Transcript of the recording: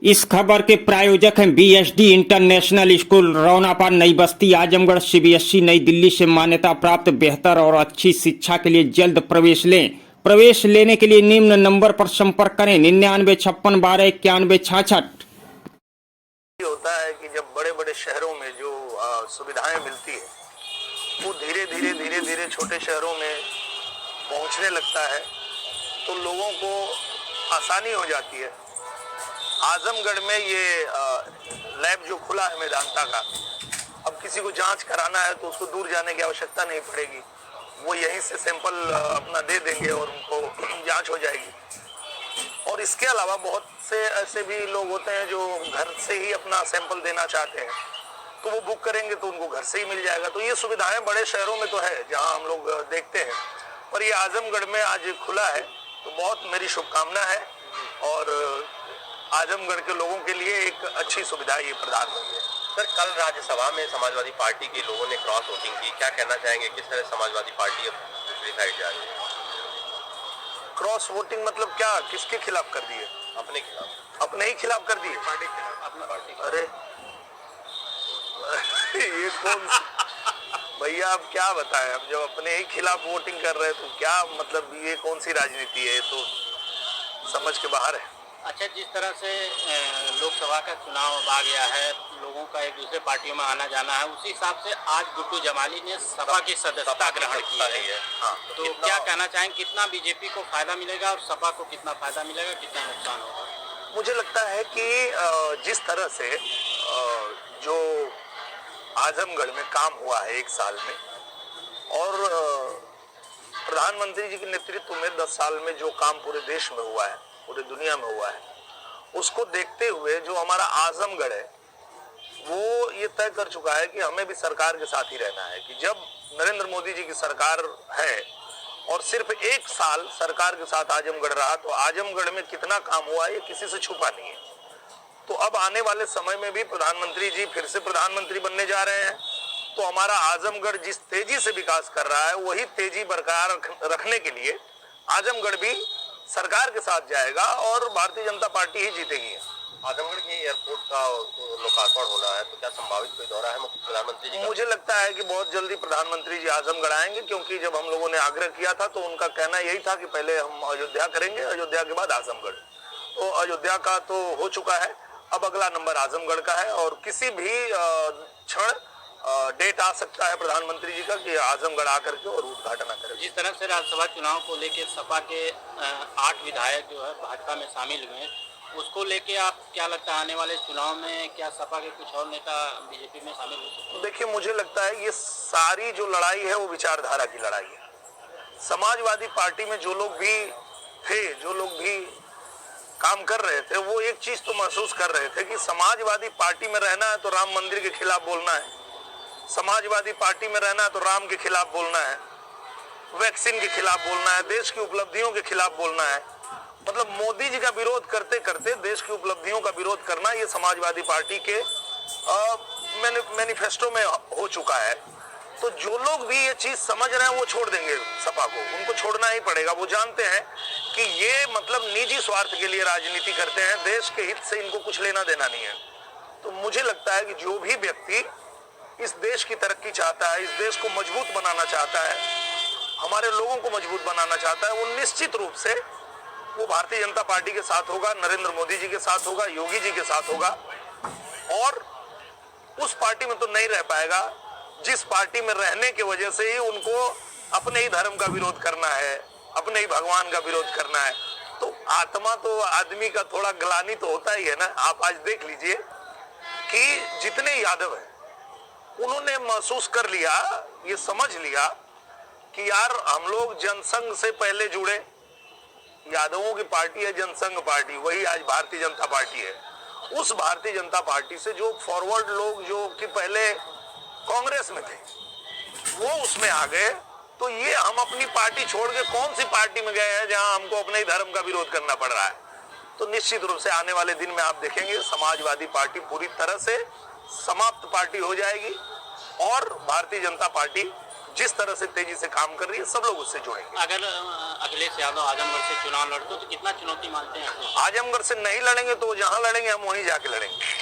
इस खबर के प्रायोजक हैं बीएसडी इंटरनेशनल स्कूल रौनापा नई बस्ती आजमगढ़। सीबीएसई नई दिल्ली से मान्यता प्राप्त बेहतर और अच्छी शिक्षा के लिए जल्द प्रवेश लें। प्रवेश लेने के लिए निम्न नंबर पर संपर्क करें 9956129166। होता है कि जब बड़े बड़े शहरों में जो सुविधाएं मिलती है वो धीरे धीरे छोटे शहरों में पहुंचने लगता है तो लोगों को आसानी हो जाती है। आजमगढ़ में ये लैब जो खुला है मेदांता का, अब किसी को जांच कराना है तो उसको दूर जाने की आवश्यकता नहीं पड़ेगी, वो यहीं से सैंपल अपना दे देंगे और उनको जांच हो जाएगी। और इसके अलावा बहुत से ऐसे भी लोग होते हैं जो घर से ही अपना सैंपल देना चाहते हैं, तो वो बुक करेंगे तो उनको घर से ही मिल जाएगा। तो ये सुविधाएं बड़े शहरों में तो है जहां हम लोग देखते हैं, पर ये आजमगढ़ में आज खुला है तो बहुत मेरी शुभकामना है और आजमगढ़ के लोगों के लिए एक अच्छी सुविधा ये प्रदान हुई है। सर, कल राज्यसभा में समाजवादी पार्टी के लोगों ने क्रॉस वोटिंग की, क्या कहना चाहेंगे? किस तरह समाजवादी पार्टी अब दूसरी साइड जा रही है? क्रॉस वोटिंग मतलब क्या? किसके खिलाफ कर दिए? अपने खिलाफ। अपने ही खिलाफ कर दिए? पार्टी के खिलाफ, अपनी पार्टी। अरे ये कौन भैया, अब क्या बताएं, अब जब अपने ही खिलाफ वोटिंग कर रहे हैं तो क्या मतलब, ये कौन सी राजनीति है? तो समझ के बाहर है। अच्छा, जिस तरह से लोकसभा का चुनाव आ गया है, लोगों का एक दूसरे पार्टियों में आना जाना है, उसी हिसाब से आज गुड्डू जमाली ने सपा की सदस्यता ग्रहण की है। हाँ, तो क्या कहना चाहेंगे, कितना बीजेपी को फायदा मिलेगा और सपा को कितना फायदा मिलेगा, कितना नुकसान होगा? मुझे लगता है कि जिस तरह से जो आजमगढ़ में काम हुआ है एक साल में, और प्रधानमंत्री जी के नेतृत्व में 10 साल में जो काम पूरे देश में हुआ है, पूरी दुनिया में हुआ है, उसको देखते हुए जो हमारा आजमगढ़ है वो ये तय कर चुका है कि हमें भी सरकार के साथ ही रहना है। कि जब नरेंद्र मोदी जी की सरकार है और सिर्फ एक साल सरकार के साथ आजमगढ़ रहा, तो आजमगढ़ में कितना काम हुआ ये किसी से छुपा नहीं है। तो अब आने वाले समय में भी प्रधानमंत्री जी फिर से प्रधानमंत्री बनने जा रहे हैं, तो हमारा आजमगढ़ जिस तेजी से विकास कर रहा है वही तेजी बरकरार रखने के लिए आजमगढ़ भी सरकार के साथ जाएगा और भारतीय जनता पार्टी ही जीतेगी। आजमगढ़ की एयरपोर्ट का लोकार्पण होना है, तो क्या संभावित कोई दौरा है प्रधानमंत्री जी का? मुझे लगता है कि बहुत जल्दी प्रधानमंत्री जी आजमगढ़ आएंगे, क्योंकि जब हम लोगों ने आग्रह किया था तो उनका कहना यही था कि पहले हम अयोध्या करेंगे, अयोध्या के बाद आजमगढ़। तो अयोध्या का तो हो चुका है, अब अगला नंबर आजमगढ़ का है और किसी भी क्षण डेट आ सकता है प्रधानमंत्री जी का कि आजमगढ़ आकर के और उद्घाटन करें। जिस तरह से राज्यसभा चुनाव को लेकर सपा के 8 विधायक जो है भाजपा में शामिल हुए, उसको लेके आप क्या लगता है आने वाले चुनाव में क्या सपा के कुछ और नेता बीजेपी में शामिल हो सकते हैं? देखिए, मुझे लगता है ये सारी जो लड़ाई है वो विचारधारा की लड़ाई है। समाजवादी पार्टी में जो लोग भी थे, जो लोग भी काम कर रहे थे, वो एक चीज तो महसूस कर रहे थे कि समाजवादी पार्टी में रहना है तो राम मंदिर के खिलाफ बोलना है, समाजवादी पार्टी में रहना है तो राम के खिलाफ बोलना है, वैक्सीन के खिलाफ बोलना है, देश की उपलब्धियों के खिलाफ बोलना है। मतलब मोदी जी का विरोध करते करते देश की उपलब्धियों का विरोध करना, ये समाजवादी पार्टी के मैनिफेस्टो में हो चुका है। तो जो लोग भी ये चीज समझ रहे हैं वो छोड़ देंगे सपा को, उनको छोड़ना ही पड़ेगा। वो जानते हैं कि ये मतलब निजी स्वार्थ के लिए राजनीति करते हैं, देश के हित से इनको कुछ लेना देना नहीं है। तो मुझे लगता है कि जो भी व्यक्ति इस देश की तरक्की चाहता है, इस देश को मजबूत बनाना चाहता है, हमारे लोगों को मजबूत बनाना चाहता है, वो निश्चित रूप से वो भारतीय जनता पार्टी के साथ होगा, नरेंद्र मोदी जी के साथ होगा, योगी जी के साथ होगा। और उस पार्टी में तो नहीं रह पाएगा जिस पार्टी में रहने की वजह से ही उनको अपने ही धर्म का विरोध करना है, अपने ही भगवान का विरोध करना है। तो आत्मा तो आदमी का थोड़ा ग्लानि तो होता ही है ना। आप आज देख लीजिए कि जितने यादव हैं उन्होंने महसूस कर लिया, ये समझ लिया कि यार हम लोग जनसंघ से पहले जुड़े, यादवों की पार्टी है जनसंघ पार्टी, वही आज भारतीय जनता पार्टी है। उस भारतीय जनता पार्टी से जो फॉरवर्ड लोग जो कि पहले कांग्रेस में थे वो उसमें आ गए, तो ये हम अपनी पार्टी छोड़ के कौन सी पार्टी में गए हैं जहां हमको अपने ही धर्म का विरोध करना पड़ रहा है। तो निश्चित रूप से आने वाले दिन में आप देखेंगे समाजवादी पार्टी पूरी तरह से समाप्त पार्टी हो जाएगी और भारतीय जनता पार्टी जिस तरह से तेजी से काम कर रही है, सब लोग उससे जुड़ेंगे। अगर अखिलेश यादव आजमगढ़ से चुनाव लड़ते तो कितना चुनौती मानते हैं? आजमगढ़ से नहीं लड़ेंगे तो जहां लड़ेंगे हम वहीं जाके लड़ेंगे।